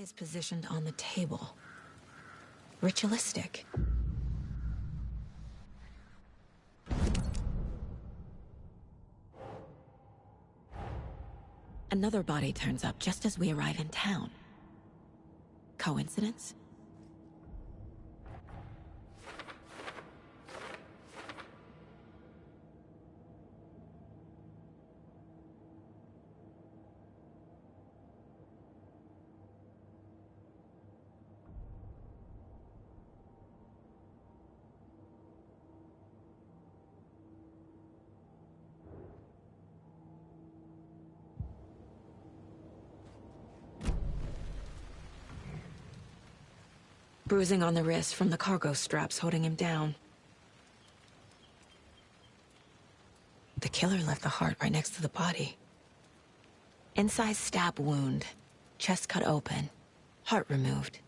is positioned on the table. Ritualistic. Another body turns up just as we arrive in town. Coincidence? Bruising on the wrist from the cargo straps holding him down. The killer left the heart right next to the body. Inside stab wound, chest cut open, heart removed.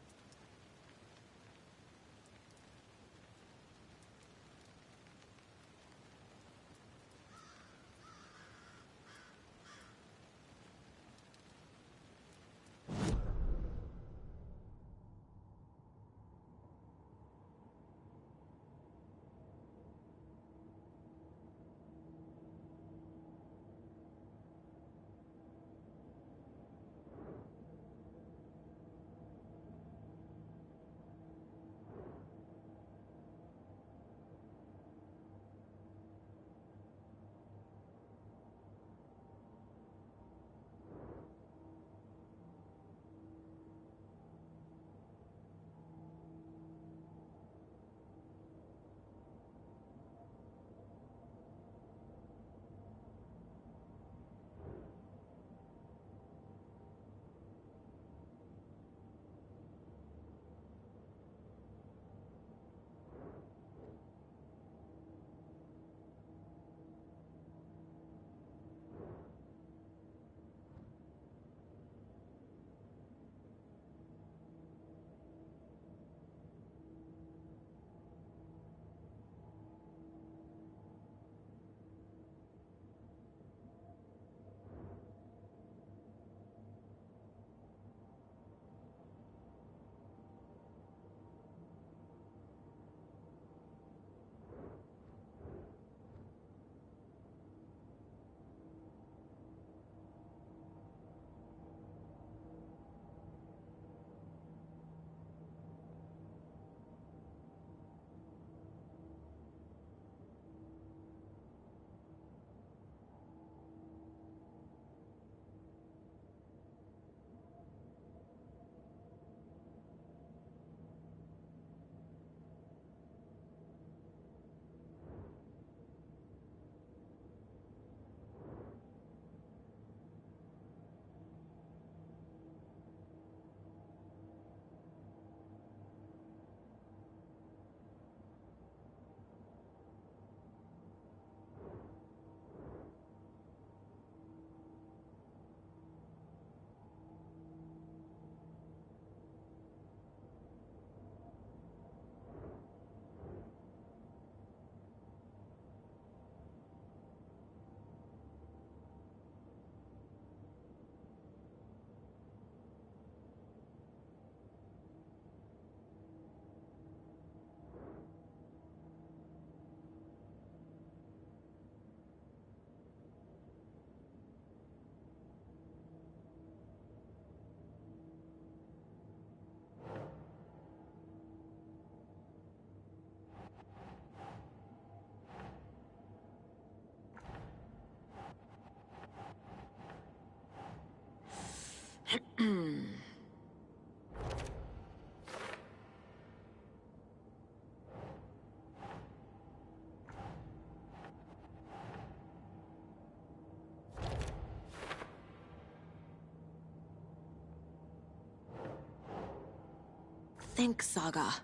Think, Saga.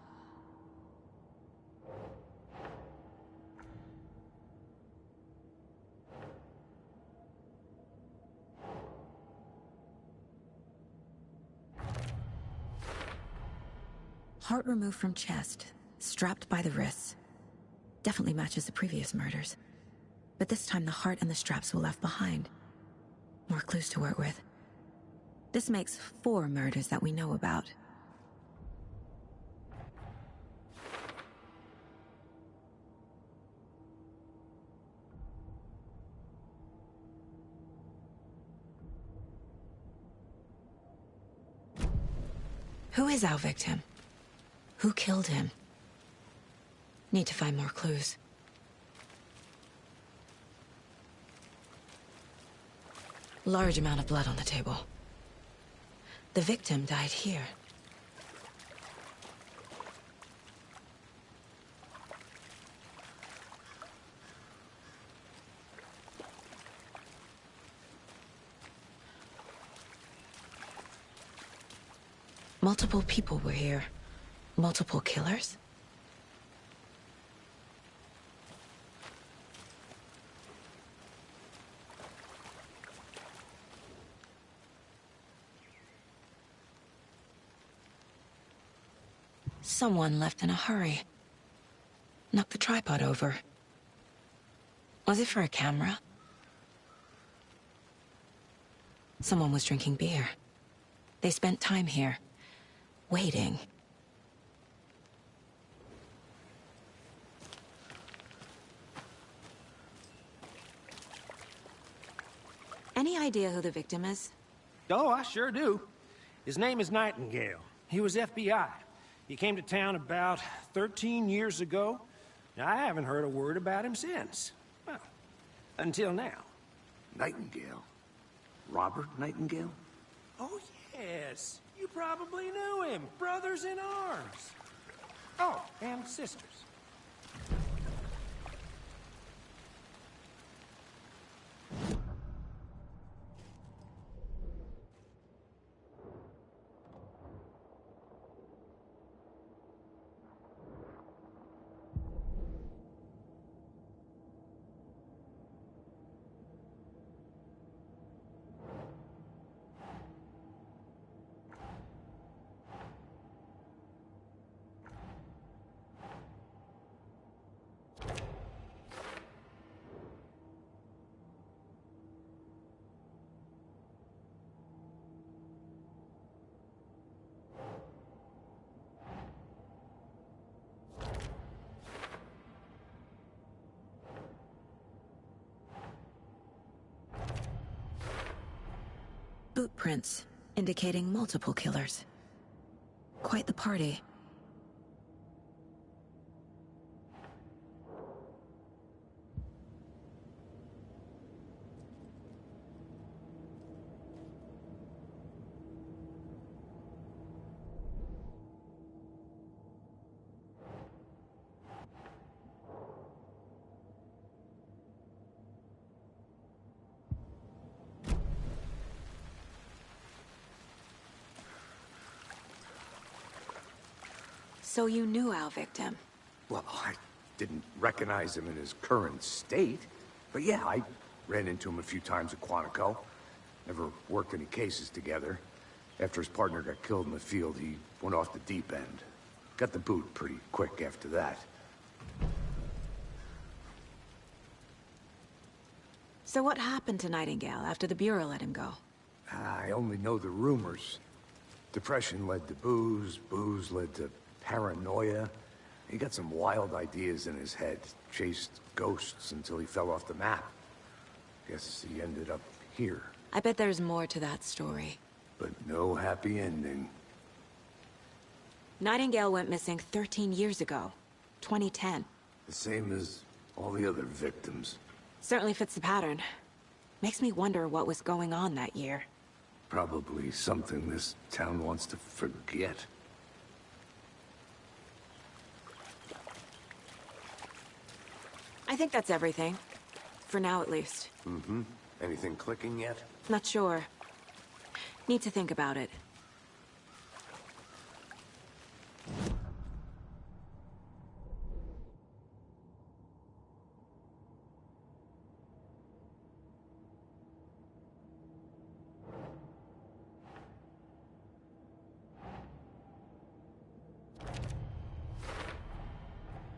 Heart removed from chest, strapped by the wrists. Definitely matches the previous murders. But this time the heart and the straps were left behind. More clues to work with. This makes 4 murders that we know about. Who is our victim? Who killed him? Need to find more clues. Large amount of blood on the table. The victim died here. Multiple people were here. Multiple killers? Someone left in a hurry. Knocked the tripod over. Was it for a camera? Someone was drinking beer. They spent time here, waiting. Any idea who the victim is? Oh, I sure do. His name is Nightingale. He was FBI. He came to town about 13 years ago. Now, I haven't heard a word about him since. Well, until now. Nightingale? Robert Nightingale? Oh, yes. You probably knew him. Brothers in arms. Oh, and sisters. Boot prints, indicating multiple killers. Quite the party. So you knew our victim? Well, I didn't recognize him in his current state. But yeah, I ran into him a few times at Quantico. Never worked any cases together. After his partner got killed in the field, he went off the deep end. Got the boot pretty quick after that. So what happened to Nightingale after the Bureau let him go? I only know the rumors. Depression led to booze, booze led to paranoia. He got some wild ideas in his head, chased ghosts until he fell off the map. Guess he ended up here. I bet there's more to that story. But no happy ending. Nightingale went missing 13 years ago. 2010. The same as all the other victims. Certainly fits the pattern. Makes me wonder what was going on that year. Probably something this town wants to forget. I think that's everything. For now, at least. Mm-hmm. Anything clicking yet? Not sure. Need to think about it.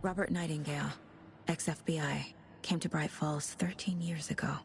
Robert Nightingale, ex-FBI, came to Bright Falls 13 years ago.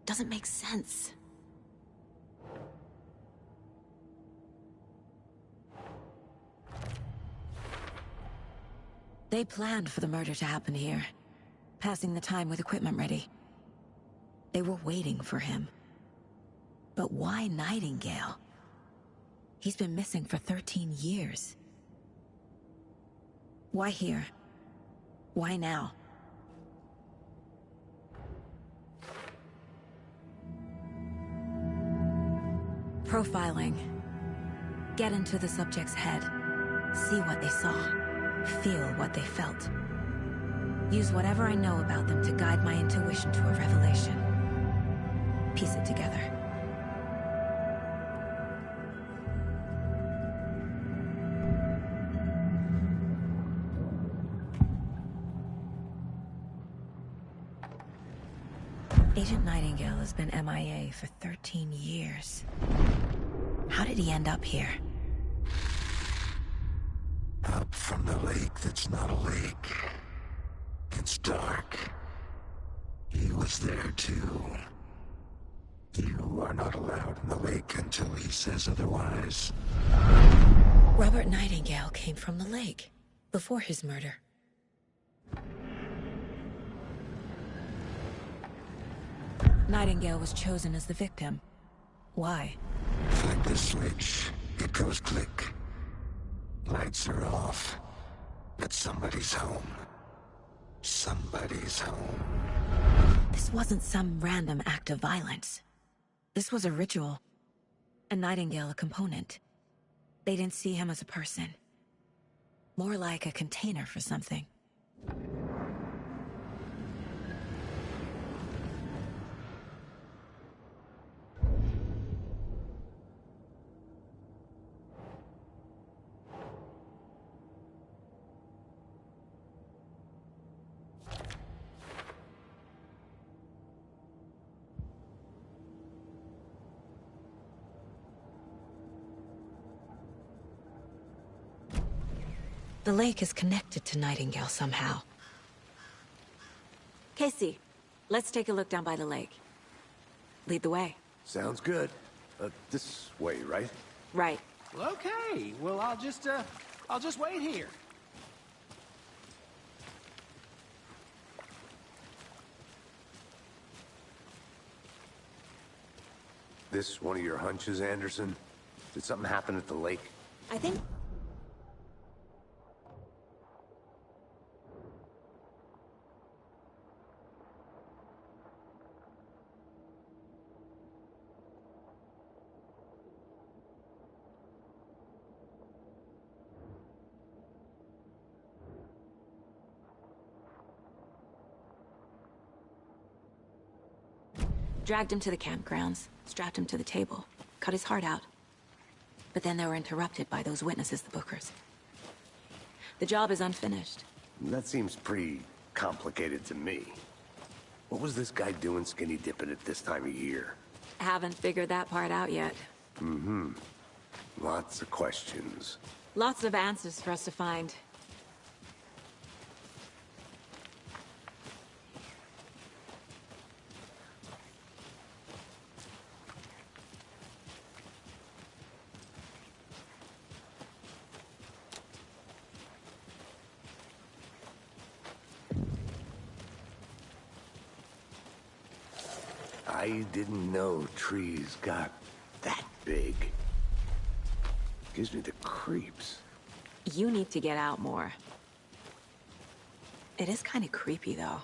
Doesn't make sense. They planned for the murder to happen here, passing the time with equipment ready. They were waiting for him. But why Nightingale? He's been missing for 13 years. Why here? Why now? Profiling. Get into the subject's head. See what they saw. Feel what they felt. Use whatever I know about them to guide my intuition to a revelation. Piece it together. Agent Nightingale has been MIA for 13 years. How did he end up here? Up from the lake that's not a lake. It's dark. He was there too. You are not allowed in the lake until he says otherwise. Robert Nightingale came from the lake, before his murder. Nightingale was chosen as the victim. Why? Flick the switch. It goes click. Lights are off. But somebody's home. Somebody's home. This wasn't some random act of violence. This was a ritual. And Nightingale a component. They didn't see him as a person. More like a container for something. The lake is connected to Nightingale somehow. Casey, let's take a look down by the lake. Lead the way. Sounds good. This way, right? Right. Okay, well, I'll just wait here. This one of your hunches, Anderson? Did something happen at the lake? I think... Dragged him to the campgrounds, strapped him to the table, cut his heart out. But then they were interrupted by those witnesses, the Bookers. The job is unfinished. That seems pretty complicated to me. What was this guy doing skinny dipping at this time of year? Haven't figured that part out yet. Mm-hmm. Lots of questions. Lots of answers for us to find. I didn't know trees got that big. Gives me the creeps. You need to get out more. It is kind of creepy, though.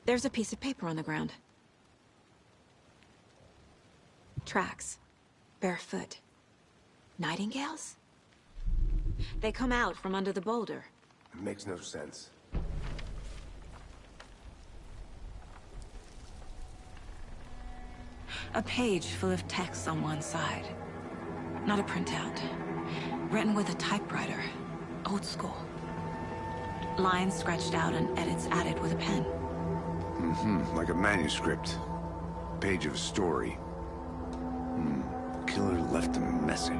There's a piece of paper on the ground. Tracks. Barefoot. Nightingales? They come out from under the boulder. It makes no sense. A page full of text on one side. Not a printout. Written with a typewriter. Old school. Lines scratched out and edits added with a pen. Like a manuscript. Page of a story. Killer left a message.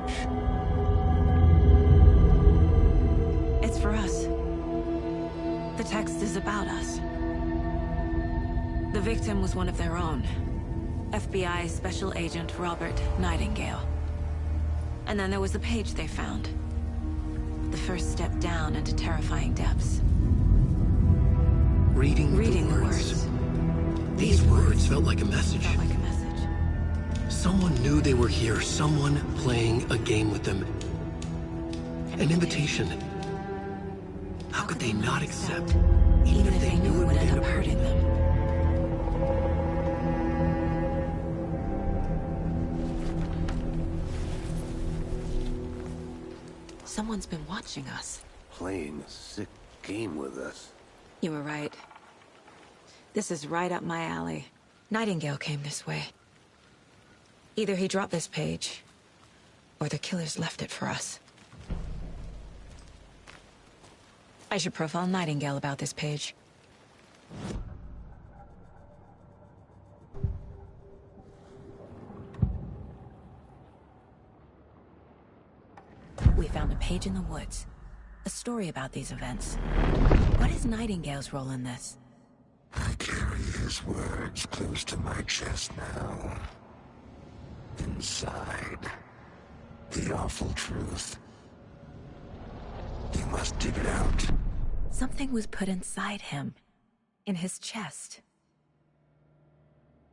It's for us. The text is about us. The victim was one of their own. FBI Special Agent Robert Nightingale. And then there was the page they found. The first step down into terrifying depths. Reading the words. These words felt like a message. Someone knew they were here, someone playing a game with them. An invitation. How could they not accept, even if they knew it would end up hurting them? Someone's been watching us. Playing a sick game with us. You were right. This is right up my alley. Nightingale came this way. Either he dropped this page, or the killers left it for us. I should profile Nightingale about this page. We found a page in the woods. A story about these events. What is Nightingale's role in this? I carry his words close to my chest now. Inside, the awful truth. You must dig it out. Something was put inside him. In his chest.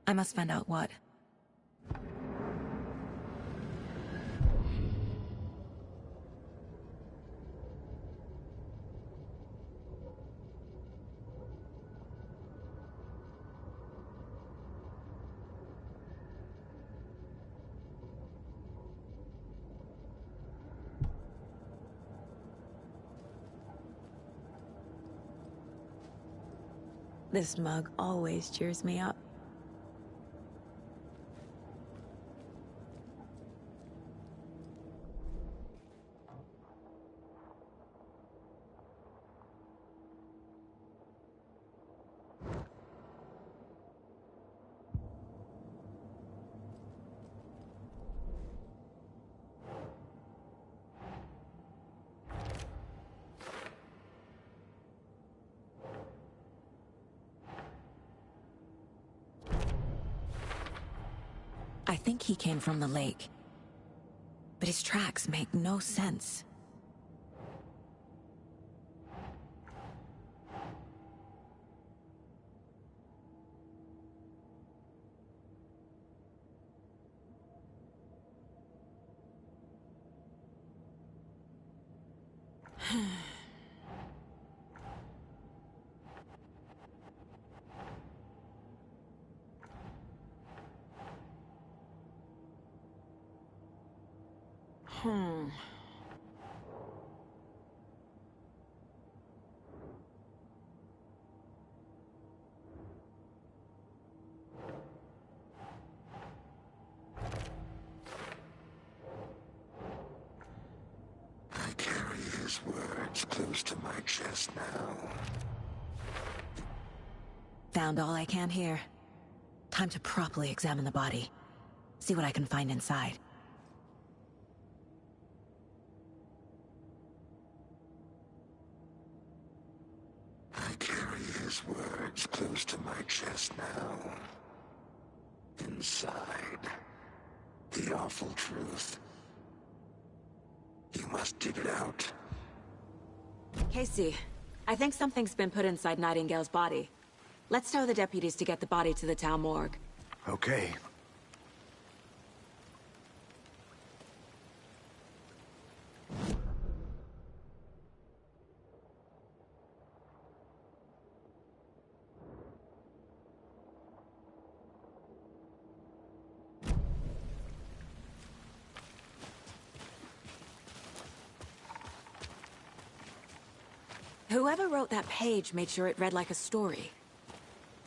I must find out what. This mug always cheers me up. I think he came from the lake. But his tracks make no sense. I carry his words close to my chest now. Found all I can here. Time to properly examine the body. See what I can find inside. I carry his words close to my chest now. Inside, the awful truth. You must dig it out. Casey, I think something's been put inside Nightingale's body. Let's tell the deputies to get the body to the town morgue. Okay. Whoever wrote that page made sure it read like a story.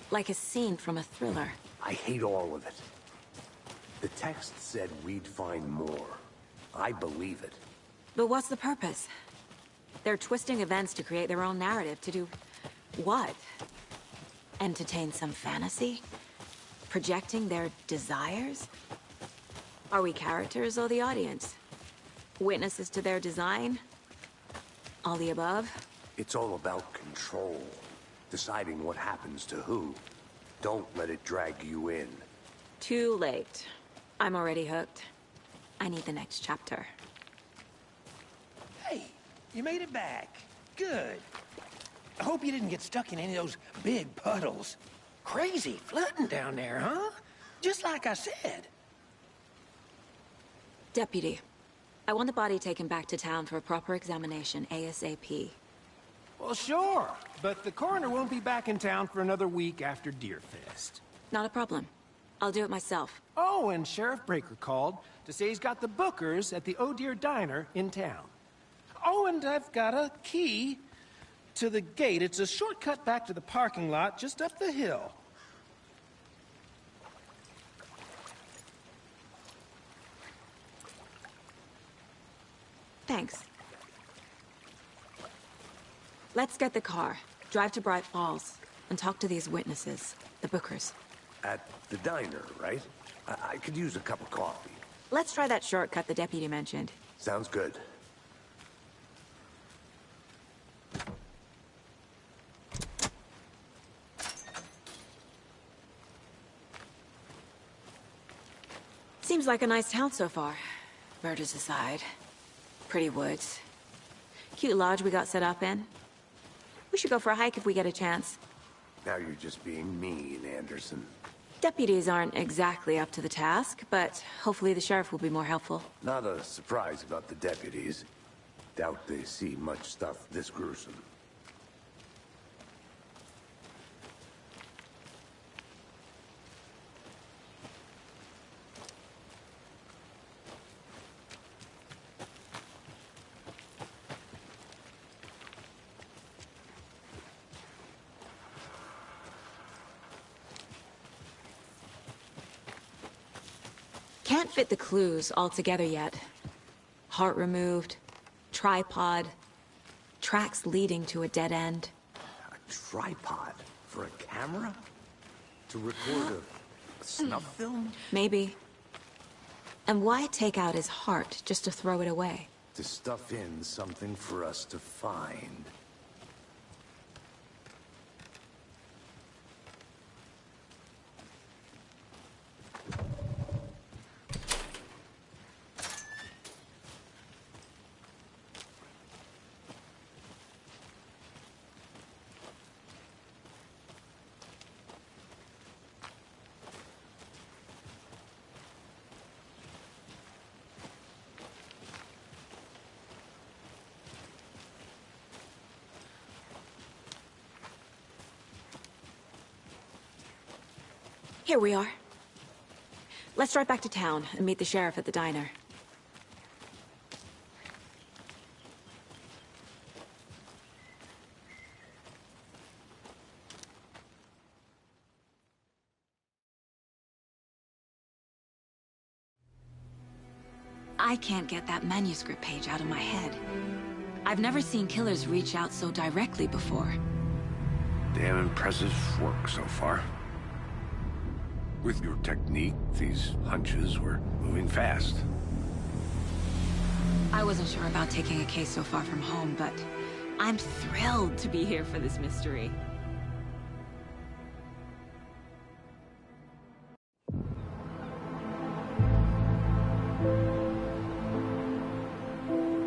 Like a scene from a thriller. I hate all of it. The text said we'd find more. I believe it. But what's the purpose? They're twisting events to create their own narrative. To do what? Entertain some fantasy? Projecting their desires? Are we characters or the audience? Witnesses to their design? All the above? It's all about control. Deciding what happens to who. Don't let it drag you in. Too late. I'm already hooked. I need the next chapter. Hey, you made it back. Good. I hope you didn't get stuck in any of those big puddles. Crazy flooding down there, huh? Just like I said. Deputy, I want the body taken back to town for a proper examination ASAP. Well, sure, but the coroner won't be back in town for another week after Deerfest. Not a problem. I'll do it myself. Oh, and Sheriff Breaker called to say he's got the Bookers at the Oh Dear Diner in town. Oh, and I've got a key to the gate. It's a shortcut back to the parking lot just up the hill. Thanks. Let's get the car, drive to Bright Falls, and talk to these witnesses, the Bookers. At the diner, right? I could use a cup of coffee. Let's try that shortcut the deputy mentioned. Sounds good. Seems like a nice town so far. Murders aside. Pretty woods. Cute lodge we got set up in. We should go for a hike if we get a chance. Now you're just being mean, Anderson. Deputies aren't exactly up to the task, but hopefully the sheriff will be more helpful. Not a surprise about the deputies. Doubt they see much stuff this gruesome. Can't fit the clues all together yet. Heart removed, tripod, tracks leading to a dead end. A tripod? For a camera? To record a snuff film? Maybe. And why take out his heart just to throw it away? To stuff in something for us to find. Here we are. Let's drive back to town and meet the sheriff at the diner. I can't get that manuscript page out of my head. I've never seen killers reach out so directly before. Damn impressive work so far. With your technique, these hunches were moving fast. I wasn't sure about taking a case so far from home, but I'm thrilled to be here for this mystery.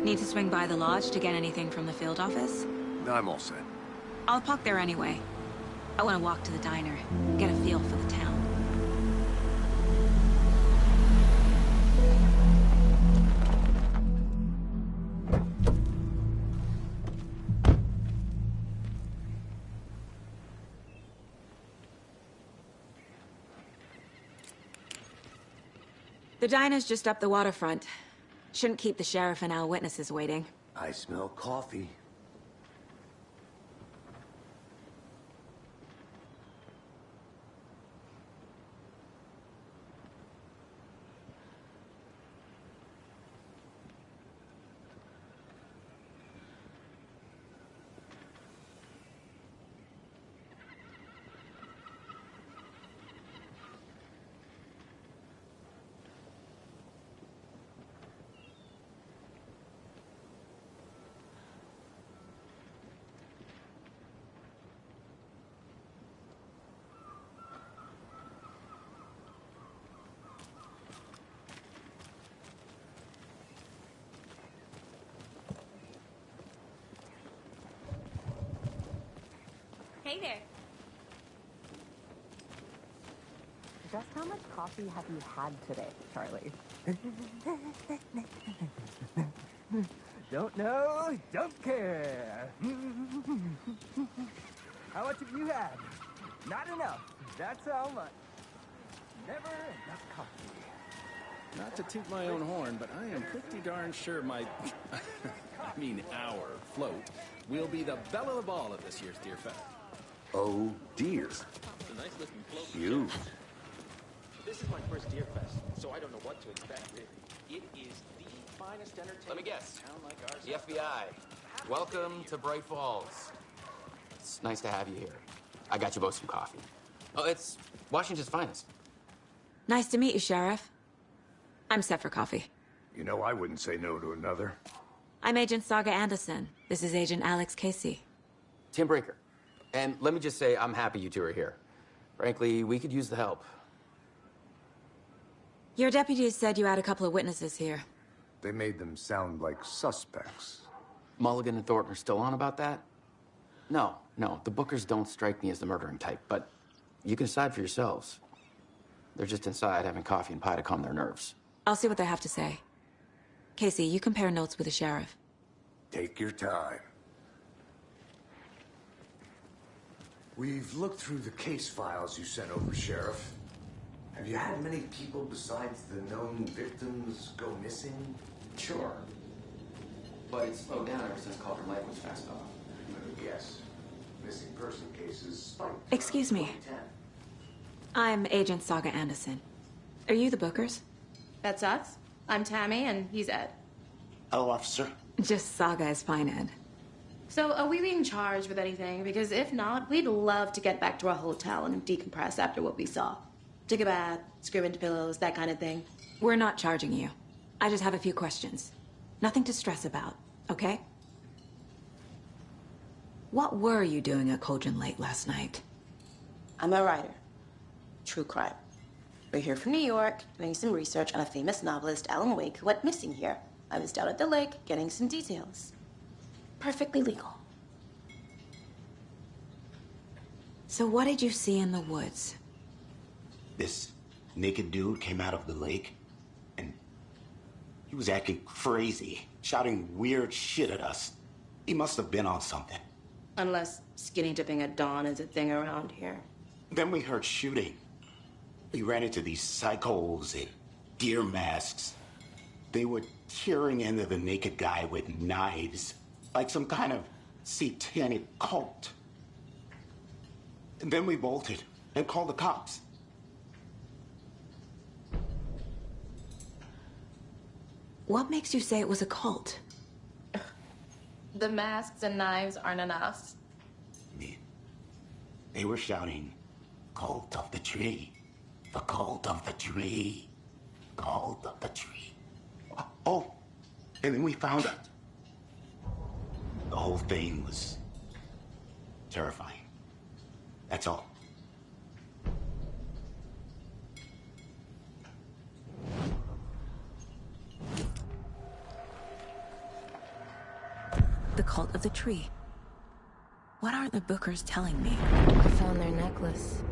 Need to swing by the lodge to get anything from the field office? I'm all set. I'll park there anyway. I want to walk to the diner, get a feel for the town. The diner's just up the waterfront. Shouldn't keep the sheriff and our witnesses waiting. I smell coffee. Hey there. Just how much coffee have you had today, Charlie? Don't know, don't care. How much have you had? Not enough. That's how much. Never enough coffee. Not to toot my own horn, but I am pretty darn sure my, our float will be the belle of the ball at this year's Deer Fest. Oh, dear. It's a nice looking float. Cute. This is my first Deer Fest, so I don't know what to expect, really. It is the finest entertainment. Let me guess. In a town like ours. The FBI. Welcome to Bright Falls. It's nice to have you here. I got you both some coffee. Oh, it's Washington's finest. Nice to meet you, Sheriff. I'm set for coffee. You know, I wouldn't say no to another. I'm Agent Saga Anderson. This is Agent Alex Casey. Tim Breaker. And let me just say, I'm happy you two are here. Frankly, we could use the help. Your deputies said you had a couple of witnesses here. They made them sound like suspects. Mulligan and Thornton are still on about that? No, the Bookers don't strike me as the murdering type, but you can decide for yourselves. They're just inside having coffee and pie to calm their nerves. I'll see what they have to say. Casey, you compare notes with the sheriff. Take your time. We've looked through the case files you sent over, Sheriff. Have you had many people besides the known victims go missing? Sure. But it's slowed down ever since Cauldron Lake was fast off. Yes. Missing person cases spiked. Excuse me. 2010. I'm Agent Saga Anderson. Are you the Bookers? That's us. I'm Tammy, and he's Ed. Hello, officer. Just Saga is fine, Ed. So, are we being charged with anything? Because if not, we'd love to get back to our hotel and decompress after what we saw. Take a bath, scream into pillows, that kind of thing. We're not charging you. I just have a few questions. Nothing to stress about, okay? What were you doing at Cauldron Lake last night? I'm a writer. True crime. We're here from New York, doing some research on a famous novelist, Alan Wake, who went missing here. I was down at the lake, getting some details. Perfectly legal. So what did you see in the woods? This naked dude came out of the lake, and he was acting crazy, shouting weird shit at us. He must have been on something. Unless skinny dipping at dawn is a thing around here. Then we heard shooting. We ran into these psychos in deer masks. They were tearing into the naked guy with knives, like some kind of satanic cult. And then we bolted and called the cops. What makes you say it was a cult? The masks and knives aren't enough. They were shouting, "Cult of the tree. The cult of the tree. Cult of the tree." Oh, and then we found it. The whole thing was terrifying. That's all. The cult of the tree. What are the Bookers telling me? I found their necklace.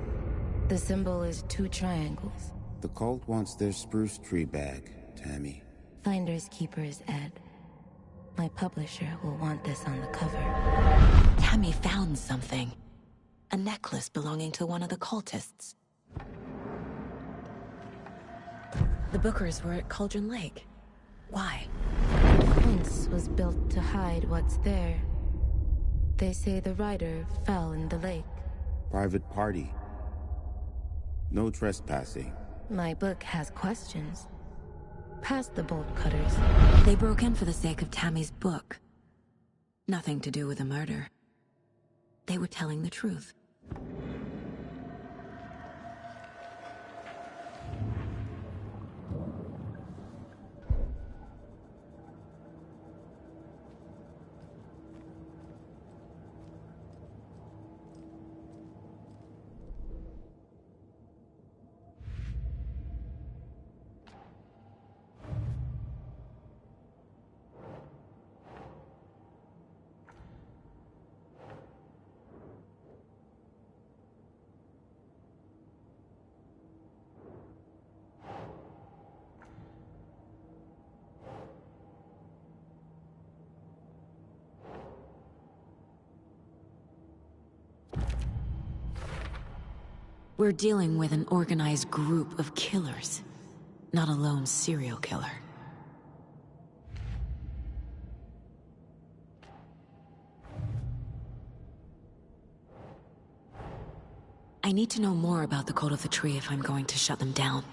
The symbol is 2 triangles. The cult wants their spruce tree back, Tammy. Finders keepers, Ed. My publisher will want this on the cover. Tammy found something. A necklace belonging to one of the cultists. The Bookers were at Cauldron Lake. Why? The fence was built to hide what's there. They say the rider fell in the lake. Private party. No trespassing. My book has questions. Past the bolt cutters. They broke in for the sake of Tammy's book. Nothing to do with a murder. They were telling the truth. We're dealing with an organized group of killers, not a lone serial killer. I need to know more about the Cult of the Tree if I'm going to shut them down.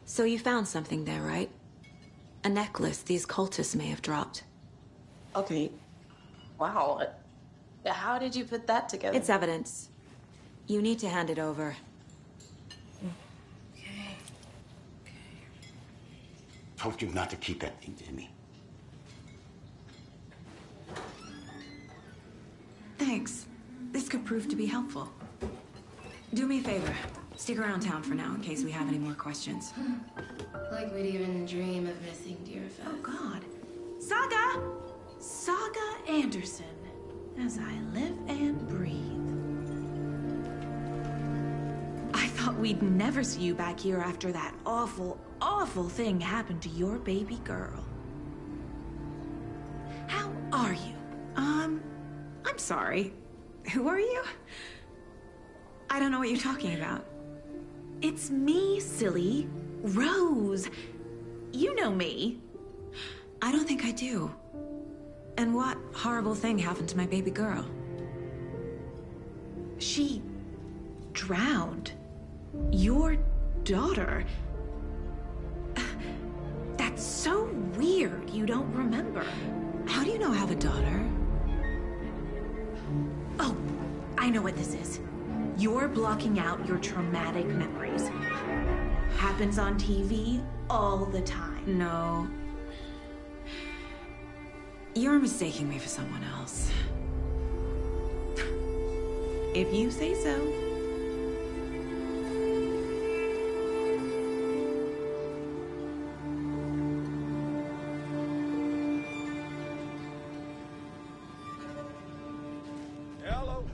So you found something there, right? A necklace these cultists may have dropped. Okay. Wow. How did you put that together? It's evidence. You need to hand it over. Okay. Told you not to keep that thing to me. Thanks. This could prove to be helpful. Do me a favor. Stick around town for now in case we have any more questions. Like we'd even dream of missing Deerfest. Oh, God. Saga! Saga Anderson. As I live and breathe. I thought we'd never see you back here after that awful, awful thing happened to your baby girl. How are you? I'm sorry. Who are you? I don't know what you're talking about. It's me, silly. Rose. You know me. I don't think I do. And what horrible thing happened to my baby girl? She drowned. Your daughter. That's so weird you don't remember. How do you know I have a daughter? Oh, I know what this is. You're blocking out your traumatic memories. Happens on TV all the time. No. You're mistaking me for someone else. If you say so. Hello.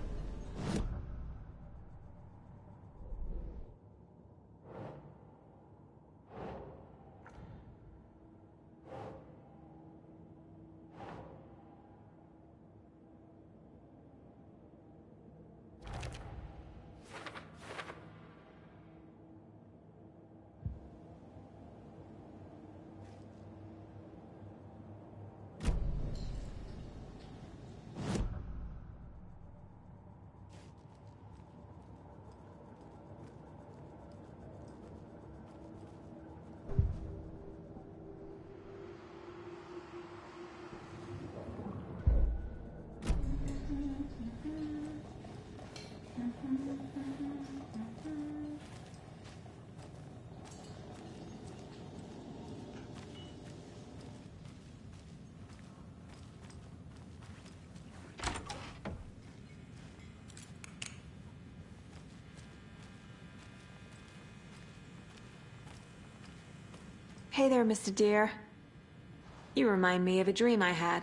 Hey there, Mr. Deer. You remind me of a dream I had.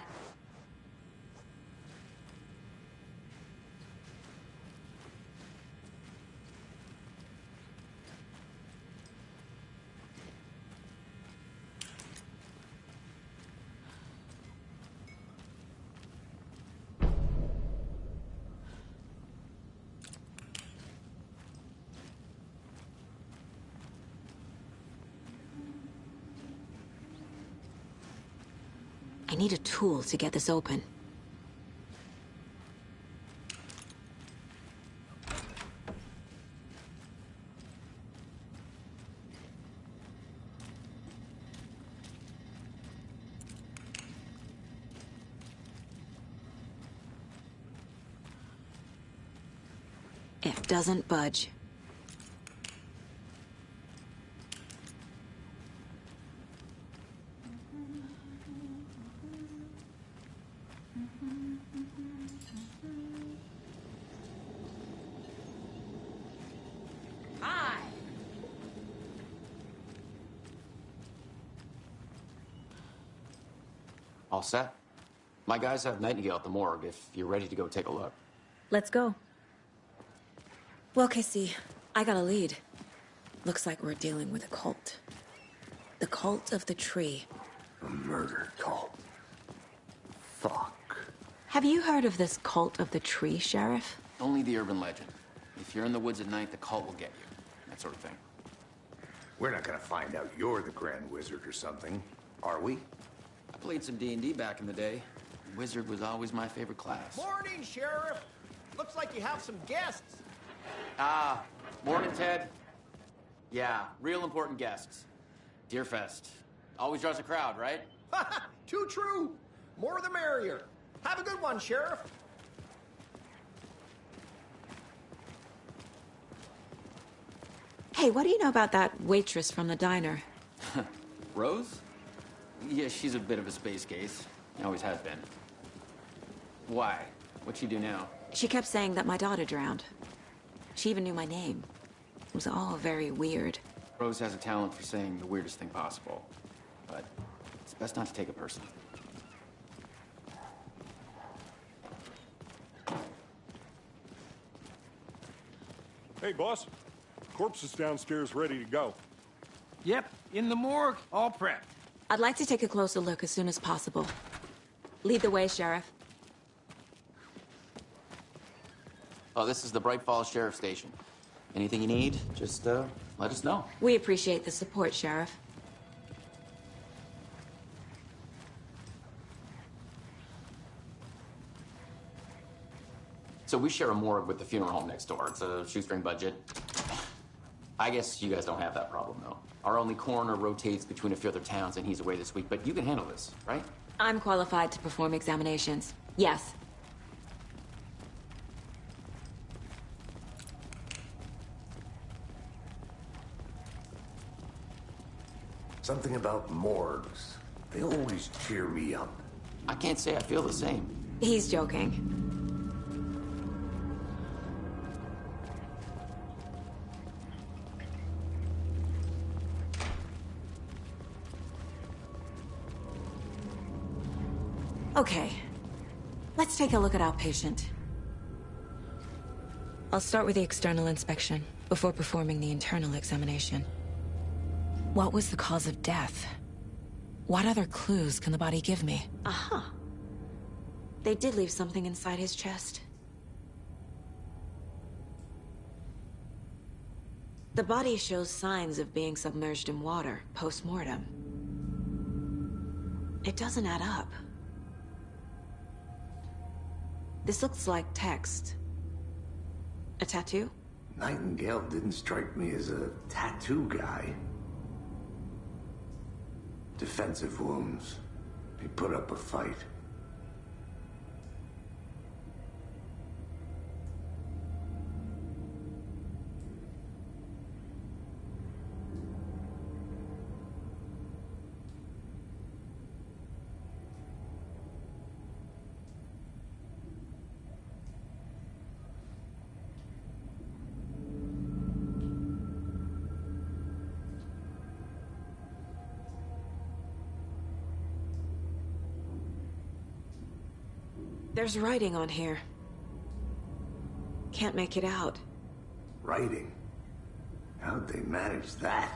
I need a tool to get this open. It doesn't budge. Hi. All set? My guys have Nightingale at the morgue if you're ready to go take a look. Let's go. Well, Casey, I got a lead. Looks like we're dealing with a cult. The cult of the tree. A murder cult. Fuck. Have you heard of this cult of the tree, Sheriff? Only the urban legend. If you're in the woods at night, the cult will get you. That sort of thing. We're not gonna find out you're the Grand Wizard or something, are we? I played some D&D back in the day. Wizard was always my favorite class. Morning, Sheriff. Looks like you have some guests. Ah, morning, Ted. Yeah, real important guests. Deerfest. Always draws a crowd, right? Too true. More the merrier. Have a good one, Sheriff. Hey, what do you know about that waitress from the diner? Rose? Yeah, she's a bit of a space case. Always has been. Why? What'd she do now? She kept saying that my daughter drowned. She even knew my name. It was all very weird. Rose has a talent for saying the weirdest thing possible. But it's best not to take it personally. Hey, boss. Corpse is downstairs ready to go. Yep, in the morgue, all prepped. I'd like to take a closer look as soon as possible. Lead the way, Sheriff. Oh, this is the Bright Falls Sheriff Station. Anything you need, just let us know. We appreciate the support, Sheriff. So we share a morgue with the funeral home next door. It's a shoestring budget. I guess you guys don't have that problem, though. Our only coroner rotates between a few other towns, and he's away this week. But you can handle this, right? I'm qualified to perform examinations. Yes. Something about morgues. They always cheer me up. I can't say I feel the same. He's joking. Okay, let's take a look at our patient. I'll start with the external inspection before performing the internal examination. What was the cause of death? What other clues can the body give me? Aha. They did leave something inside his chest. The body shows signs of being submerged in water post-mortem. It doesn't add up. This looks like text. A tattoo? Nightingale didn't strike me as a tattoo guy. Defensive wounds. He put up a fight. There's writing on here. Can't make it out. Writing? How'd they manage that?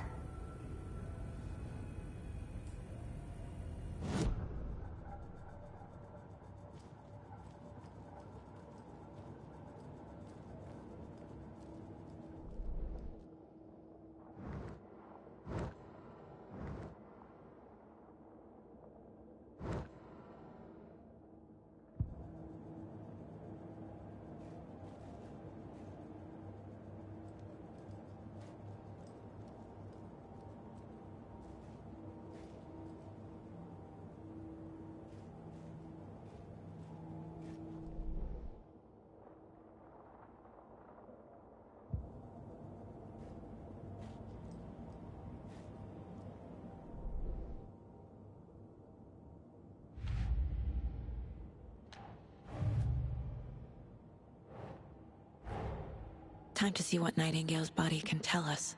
Time to see what Nightingale's body can tell us.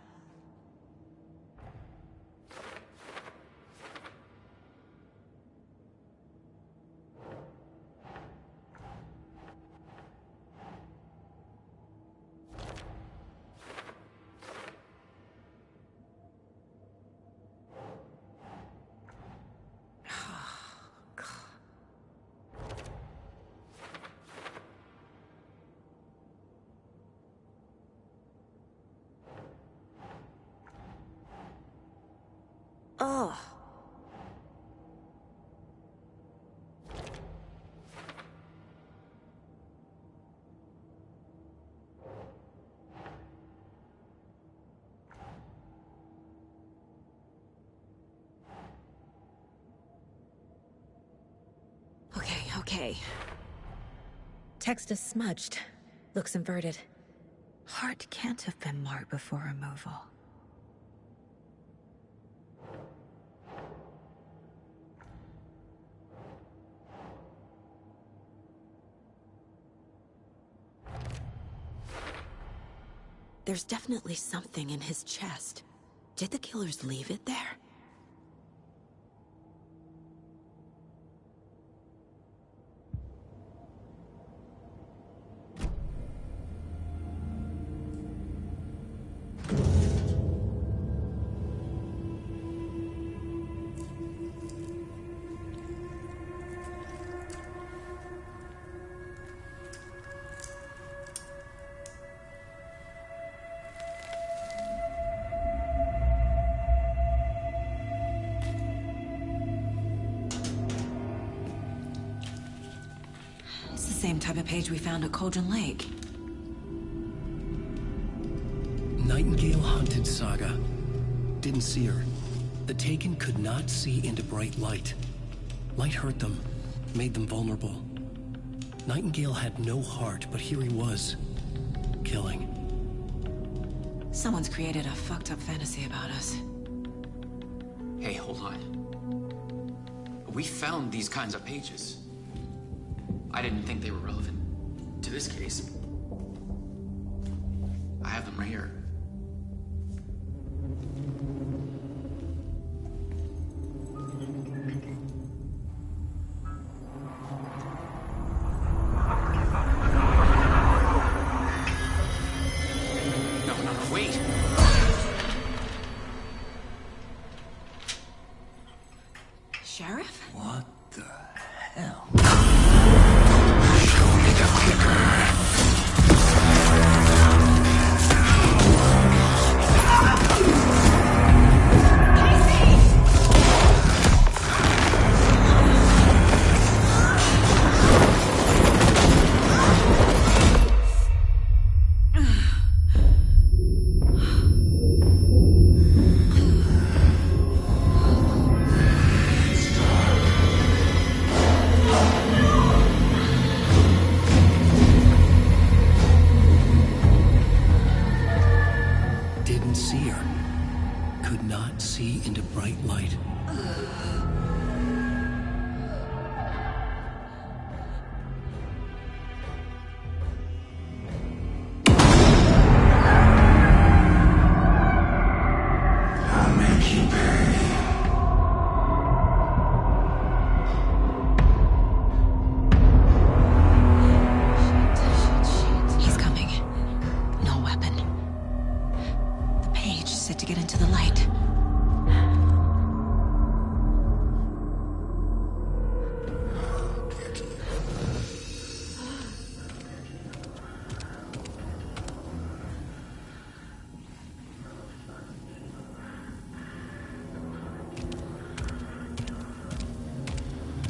Oh. Okay. Text is smudged. Looks inverted. Heart can't have been marked before removal. There's definitely something in his chest. Did the killers leave it there? Same type of page we found at Cauldron Lake. Nightingale hunted Saga. Didn't see her. The Taken could not see into bright light. Light hurt them, made them vulnerable. Nightingale had no heart, but here he was, killing. Someone's created a fucked up fantasy about us. Hey, hold on. We found these kinds of pages. I didn't think they were relevant to this case. I have them right here. No, wait! Sheriff? What the hell?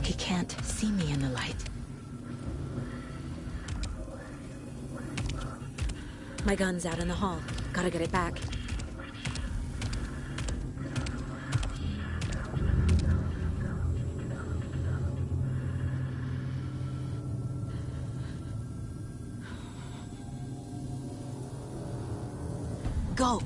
He can't see me in the light. My gun's out in the hall. Gotta get it back. Go!